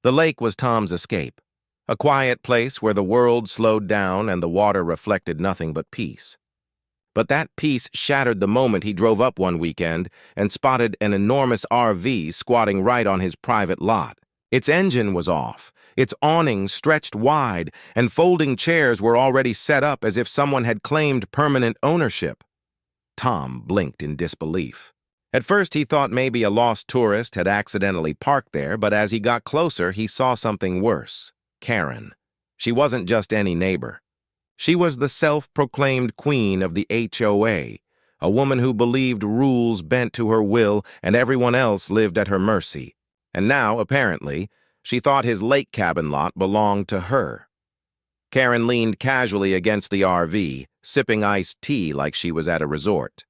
The lake was Tom's escape, a quiet place where the world slowed down and the water reflected nothing but peace. But that peace shattered the moment he drove up one weekend and spotted an enormous RV squatting right on his private lot. Its engine was off, its awning stretched wide, and folding chairs were already set up as if someone had claimed permanent ownership. Tom blinked in disbelief. At first he thought maybe a lost tourist had accidentally parked there, but as he got closer he saw something worse. Karen. She wasn't just any neighbor. She was the self-proclaimed queen of the HOA, a woman who believed rules bent to her will and everyone else lived at her mercy. And now, apparently, she thought his lake cabin lot belonged to her. Karen leaned casually against the RV, sipping iced tea like she was at a resort.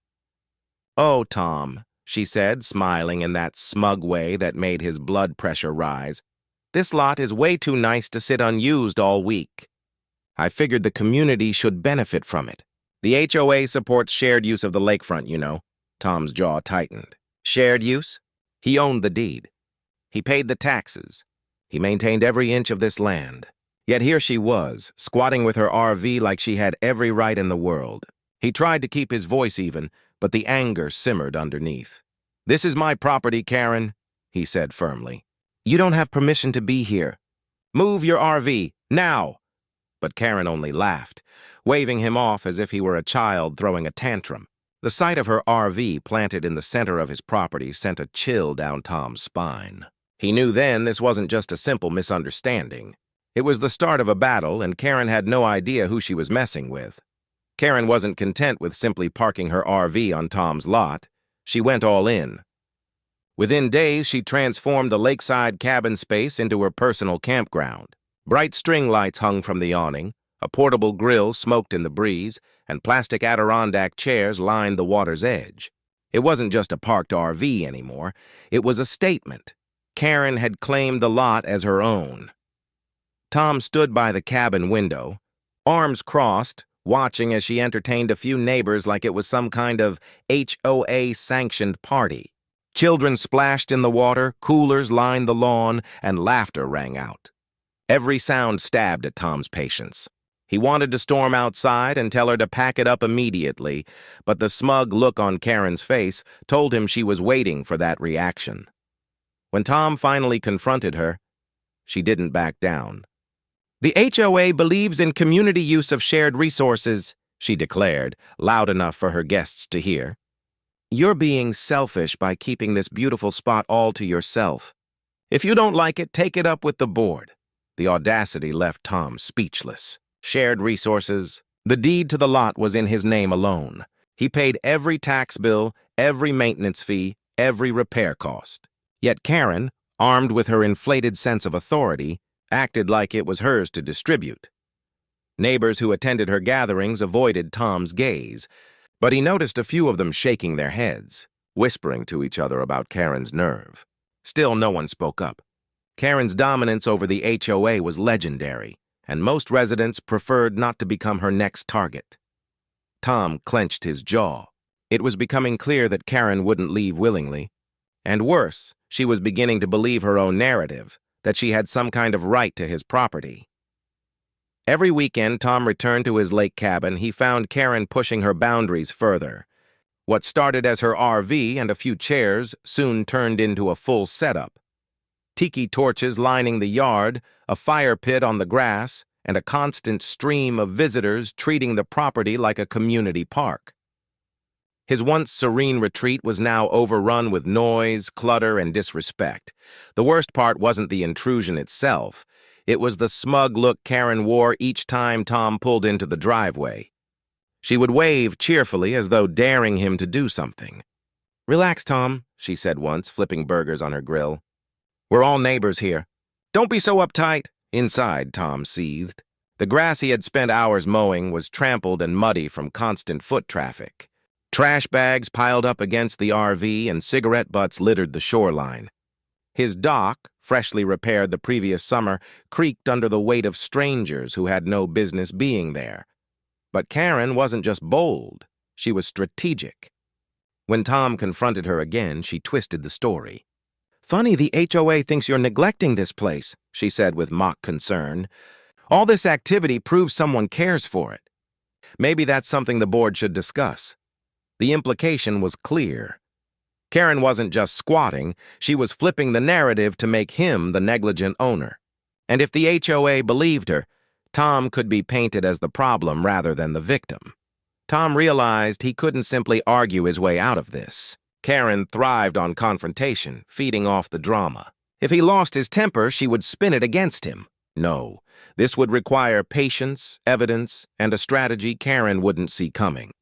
"Oh, Tom," she said, smiling in that smug way that made his blood pressure rise. "This lot is way too nice to sit unused all week. I figured the community should benefit from it. The HOA supports shared use of the lakefront, you know." Tom's jaw tightened. Shared use? He owned the deed. He paid the taxes. He maintained every inch of this land. Yet here she was, squatting with her RV like she had every right in the world. He tried to keep his voice even, but the anger simmered underneath. "This is my property, Karen," he said firmly. "You don't have permission to be here. Move your RV, now!" But Karen only laughed, waving him off as if he were a child throwing a tantrum. The sight of her RV planted in the center of his property sent a chill down Tom's spine. He knew then this wasn't just a simple misunderstanding. It was the start of a battle, and Karen had no idea who she was messing with. Karen wasn't content with simply parking her RV on Tom's lot. She went all in. Within days, she transformed the lakeside cabin space into her personal campground. Bright string lights hung from the awning, a portable grill smoked in the breeze, and plastic Adirondack chairs lined the water's edge. It wasn't just a parked RV anymore. It was a statement. Karen had claimed the lot as her own. Tom stood by the cabin window, arms crossed, watching as she entertained a few neighbors like it was some kind of HOA-sanctioned party. Children splashed in the water, coolers lined the lawn, and laughter rang out. Every sound stabbed at Tom's patience. He wanted to storm outside and tell her to pack it up immediately, but the smug look on Karen's face told him she was waiting for that reaction. When Tom finally confronted her, she didn't back down. "The HOA believes in community use of shared resources," she declared, loud enough for her guests to hear. "You're being selfish by keeping this beautiful spot all to yourself. If you don't like it, take it up with the board." The audacity left Tom speechless. Shared resources. The deed to the lot was in his name alone. He paid every tax bill, every maintenance fee, every repair cost. Yet Karen, armed with her inflated sense of authority, acted like it was hers to distribute. Neighbors who attended her gatherings avoided Tom's gaze, but he noticed a few of them shaking their heads, whispering to each other about Karen's nerve. Still, no one spoke up. Karen's dominance over the HOA was legendary, and most residents preferred not to become her next target. Tom clenched his jaw. It was becoming clear that Karen wouldn't leave willingly. And worse, she was beginning to believe her own narrative, that she had some kind of right to his property. Every weekend Tom returned to his lake cabin, he found Karen pushing her boundaries further. What started as her RV and a few chairs soon turned into a full setup. Tiki torches lining the yard, a fire pit on the grass, and a constant stream of visitors treating the property like a community park. His once serene retreat was now overrun with noise, clutter, and disrespect. The worst part wasn't the intrusion itself. It was the smug look Karen wore each time Tom pulled into the driveway. She would wave cheerfully as though daring him to do something. "Relax, Tom," she said once, flipping burgers on her grill. "We're all neighbors here." "Don't be so uptight." Inside, Tom seethed. The grass he had spent hours mowing was trampled and muddy from constant foot traffic. Trash bags piled up against the RV and cigarette butts littered the shoreline. His dock, freshly repaired the previous summer, creaked under the weight of strangers who had no business being there. But Karen wasn't just bold, she was strategic. When Tom confronted her again, she twisted the story. Funny, the HOA thinks you're neglecting this place, she said with mock concern. All this activity proves someone cares for it. Maybe that's something the board should discuss. The implication was clear. Karen wasn't just squatting, she was flipping the narrative to make him the negligent owner. And if the HOA believed her, Tom could be painted as the problem rather than the victim. Tom realized he couldn't simply argue his way out of this. Karen thrived on confrontation, feeding off the drama. If he lost his temper, she would spin it against him. No, this would require patience, evidence, and a strategy Karen wouldn't see coming.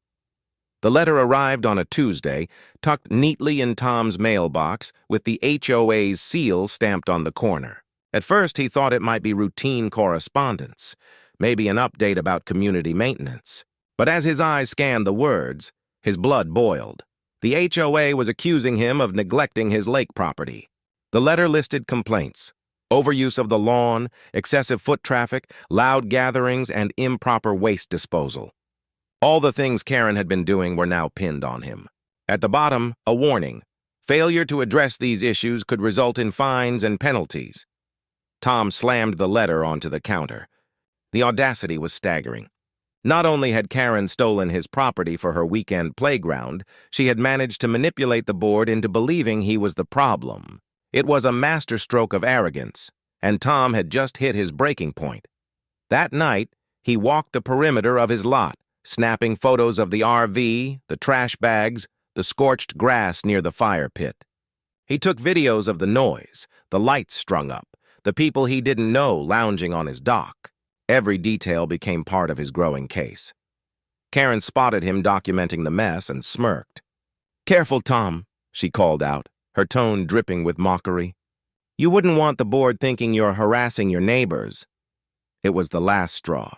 The letter arrived on a Tuesday, tucked neatly in Tom's mailbox with the HOA's seal stamped on the corner. At first, he thought it might be routine correspondence, maybe an update about community maintenance. But as his eyes scanned the words, his blood boiled. The HOA was accusing him of neglecting his lake property. The letter listed complaints: overuse of the lawn, excessive foot traffic, loud gatherings, and improper waste disposal. All the things Karen had been doing were now pinned on him. At the bottom, a warning: failure to address these issues could result in fines and penalties. Tom slammed the letter onto the counter. The audacity was staggering. Not only had Karen stolen his property for her weekend playground, she had managed to manipulate the board into believing he was the problem. It was a masterstroke of arrogance, and Tom had just hit his breaking point. That night, he walked the perimeter of his lot, snapping photos of the RV, the trash bags, the scorched grass near the fire pit. He took videos of the noise, the lights strung up, the people he didn't know lounging on his dock. Every detail became part of his growing case. Karen spotted him documenting the mess and smirked. "Careful, Tom," she called out, her tone dripping with mockery. "You wouldn't want the board thinking you're harassing your neighbors." It was the last straw.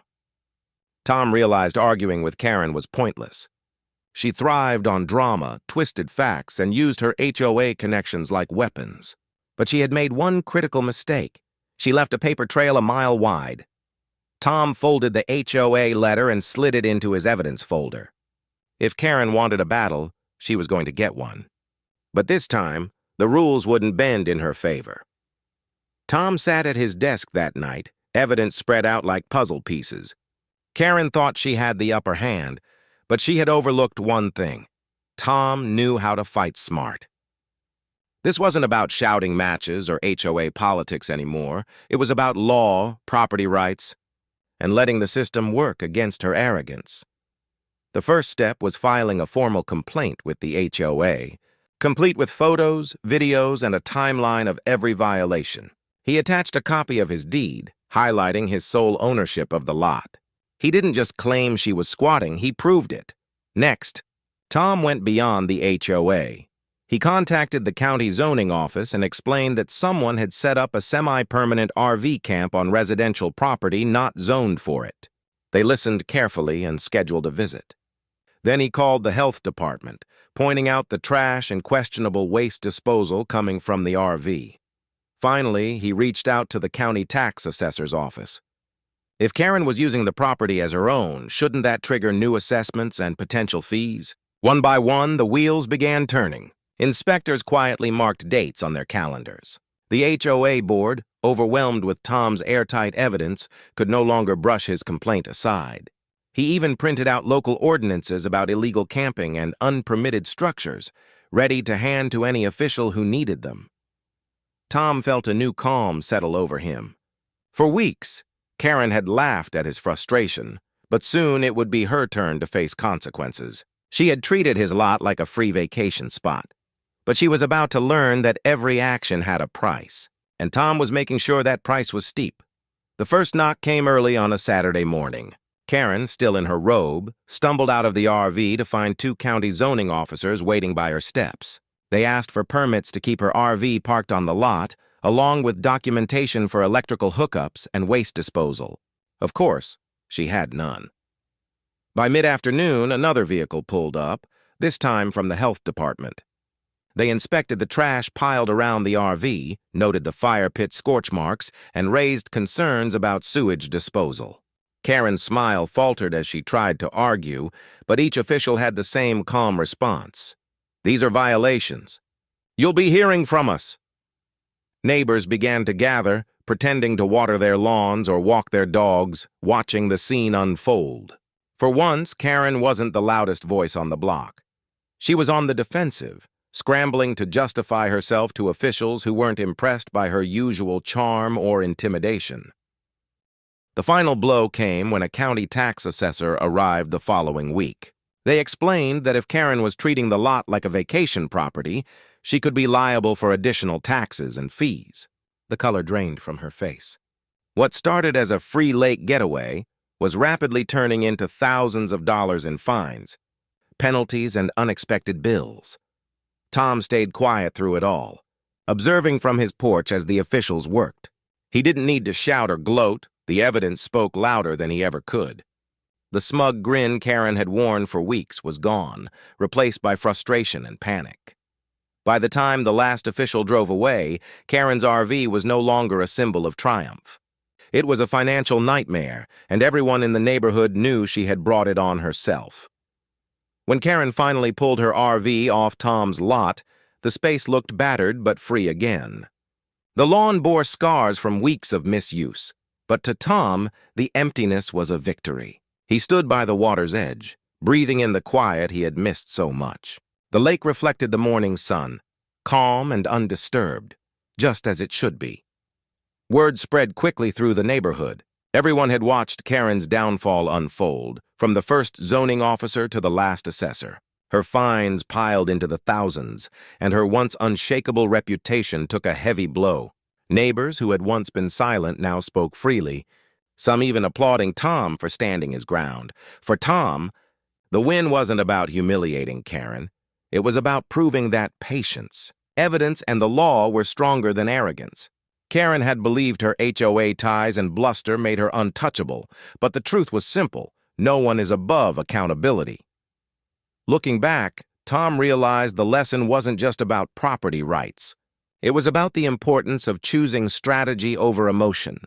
Tom realized arguing with Karen was pointless. She thrived on drama, twisted facts, and used her HOA connections like weapons. But she had made one critical mistake. She left a paper trail a mile wide. Tom folded the HOA letter and slid it into his evidence folder. If Karen wanted a battle, she was going to get one. But this time, the rules wouldn't bend in her favor. Tom sat at his desk that night, evidence spread out like puzzle pieces. Karen thought she had the upper hand, but she had overlooked one thing. Tom knew how to fight smart. This wasn't about shouting matches or HOA politics anymore. It was about law, property rights, and letting the system work against her arrogance. The first step was filing a formal complaint with the HOA, complete with photos, videos, and a timeline of every violation. He attached a copy of his deed, highlighting his sole ownership of the lot. He didn't just claim she was squatting, he proved it. Next, Tom went beyond the HOA. He contacted the county zoning office and explained that someone had set up a semi-permanent RV camp on residential property not zoned for it. They listened carefully and scheduled a visit. Then he called the health department, pointing out the trash and questionable waste disposal coming from the RV. Finally, he reached out to the county tax assessor's office. If Karen was using the property as her own, shouldn't that trigger new assessments and potential fees? One by one, the wheels began turning. Inspectors quietly marked dates on their calendars. The HOA board, overwhelmed with Tom's airtight evidence, could no longer brush his complaint aside. He even printed out local ordinances about illegal camping and unpermitted structures, ready to hand to any official who needed them. Tom felt a new calm settle over him. For weeks, Karen had laughed at his frustration, but soon it would be her turn to face consequences. She had treated his lot like a free vacation spot. But she was about to learn that every action had a price, and Tom was making sure that price was steep. The first knock came early on a Saturday morning. Karen, still in her robe, stumbled out of the RV to find two county zoning officers waiting by her steps. They asked for permits to keep her RV parked on the lot, along with documentation for electrical hookups and waste disposal. Of course, she had none. By mid-afternoon, another vehicle pulled up, this time from the health department. They inspected the trash piled around the RV, noted the fire pit scorch marks, and raised concerns about sewage disposal. Karen's smile faltered as she tried to argue, but each official had the same calm response. "These are violations. You'll be hearing from us." Neighbors began to gather, pretending to water their lawns or walk their dogs, watching the scene unfold. For once, Karen wasn't the loudest voice on the block. She was on the defensive, scrambling to justify herself to officials who weren't impressed by her usual charm or intimidation. The final blow came when a county tax assessor arrived the following week. They explained that if Karen was treating the lot like a vacation property, she could be liable for additional taxes and fees. The color drained from her face. What started as a free lake getaway was rapidly turning into thousands of dollars in fines, penalties, and unexpected bills. Tom stayed quiet through it all, observing from his porch as the officials worked. He didn't need to shout or gloat. The evidence spoke louder than he ever could. The smug grin Karen had worn for weeks was gone, replaced by frustration and panic. By the time the last official drove away, Karen's RV was no longer a symbol of triumph. It was a financial nightmare, and everyone in the neighborhood knew she had brought it on herself. When Karen finally pulled her RV off Tom's lot, the space looked battered but free again. The lawn bore scars from weeks of misuse, but to Tom, the emptiness was a victory. He stood by the water's edge, breathing in the quiet he had missed so much. The lake reflected the morning sun, calm and undisturbed, just as it should be. Word spread quickly through the neighborhood. Everyone had watched Karen's downfall unfold, from the first zoning officer to the last assessor. Her fines piled into the thousands, and her once unshakable reputation took a heavy blow. Neighbors who had once been silent now spoke freely, some even applauding Tom for standing his ground. For Tom, the win wasn't about humiliating Karen. It was about proving that patience, evidence, and the law were stronger than arrogance. Karen had believed her HOA ties and bluster made her untouchable, but the truth was simple. No one is above accountability. Looking back, Tom realized the lesson wasn't just about property rights. It was about the importance of choosing strategy over emotion.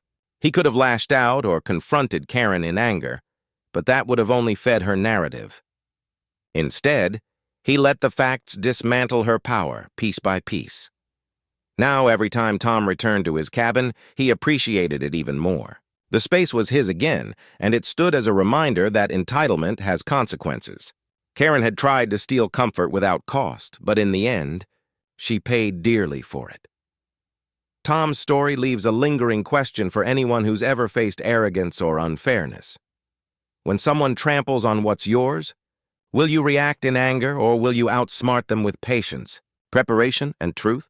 He could have lashed out or confronted Karen in anger, but that would have only fed her narrative. Instead, he let the facts dismantle her power, piece by piece. Now, every time Tom returned to his cabin, he appreciated it even more. The space was his again, and it stood as a reminder that entitlement has consequences. Karen had tried to steal comfort without cost, but in the end, she paid dearly for it. Tom's story leaves a lingering question for anyone who's ever faced arrogance or unfairness. When someone tramples on what's yours, will you react in anger or will you outsmart them with patience, preparation, and truth?